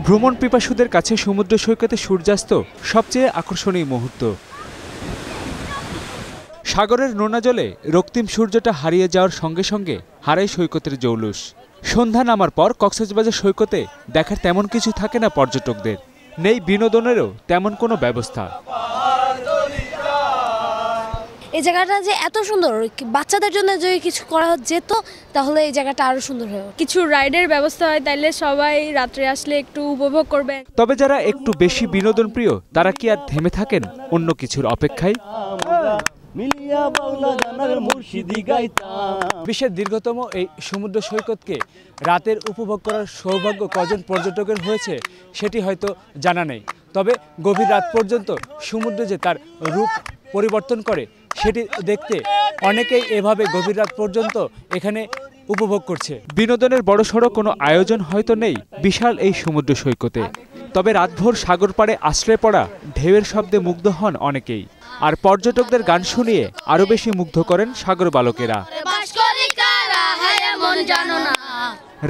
ভ্রমণ পিপাসুদের কাছে সমুদ্র সৈকতে সূর্যাস্ত সবচেয়ে আকর্ষণীয় মুহূর্ত। সাগরের নোনা জলে রক্তিম সূর্যটা হারিয়ে যাওয়ার সঙ্গে সঙ্গে হারায় সৈকতের জৌলুস। সন্ধ্যা নামার পর কক্সবাজার সৈকতে দেখার তেমন কিছু থাকে না পর্যটকদের, নেই বিনোদনেরও তেমন কোনো ব্যবস্থা। এই জায়গাটা যে এত সুন্দর, বাচ্চাদের জন্য যদি কিছু করা যেত তাহলে এই জায়গাটা আরো সুন্দর হয়। কিছু রাইডের ব্যবস্থা হয় তাইলে সবাই রাত্রে আসলে একটু উপভোগ করবে। তবে যারা একটু বেশি বিনোদন প্রিয় তারা কি আর থেমে থাকেন অন্য কিছুর অপেক্ষায়? বিশ্বের দীর্ঘতম এই সমুদ্র সৈকতকে রাতের উপভোগ করার সৌভাগ্য কজন পর্যটকের হয়েছে সেটি হয়তো জানা নেই। তবে গভীর রাত পর্যন্ত সমুদ্র যে তার রূপ পরিবর্তন করে সেটি দেখতে অনেকেই এভাবে গভীর রাত পর্যন্ত এখানে উপভোগ করছে। বিনোদনের বড়সড় কোনো আয়োজন হয়তো নেই বিশাল এই সমুদ্র সৈকতে, তবে রাতভর সাগর পাড়ে আশ্রয় পড়া ঢেউয়ের শব্দে মুগ্ধ হন অনেকেই। আর পর্যটকদের গান শুনিয়ে আরো বেশি মুগ্ধ করেন সাগর বালকেরা।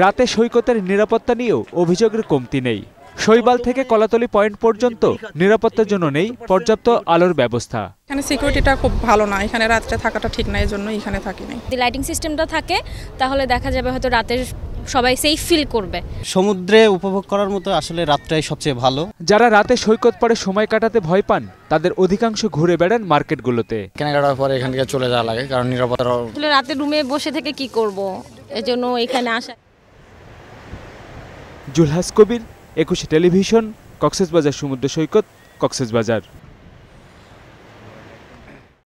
রাতে সৈকতের নিরাপত্তা নিয়েও অভিযোগের কমতি নেই। শৈবাল থেকে কলাতলি পয়েন্ট পর্যন্ত নিরাপত্তার জন্য নেই পর্যাপ্ত আলোর ব্যবস্থা। এখানে সিকিউরিটিটা খুব ভালো না, এখানে রাত্রে থাকাটা ঠিক না, এজন্য এখানে থাকি না। যদি লাইটিং সিস্টেমটা থাকে তাহলে দেখা যাবে হয়তো রাতের সবাই সেফ ফিল করবে। সমুদ্রে উপভোগ করার মতো আসলে রাতটাই সবচেয়ে ভালো। যারা রাতে সৈকত পাড়ে সময় কাটাতে ভয় পান তাদের অধিকাংশ ঘুরে বেড়ান মার্কেটগুলোতে। কেনাকাটার পরে এখান থেকে চলে যাওয়া লাগে, কারণ নিরাপত্তা। রাতে রুমে বসে থেকে কি করব, এজন্য এখানে আসা। জুলহাস কবির, 21 টেলিভিশন, কক্সবাজার সমুদ্র সৈকত, কক্সবাজার।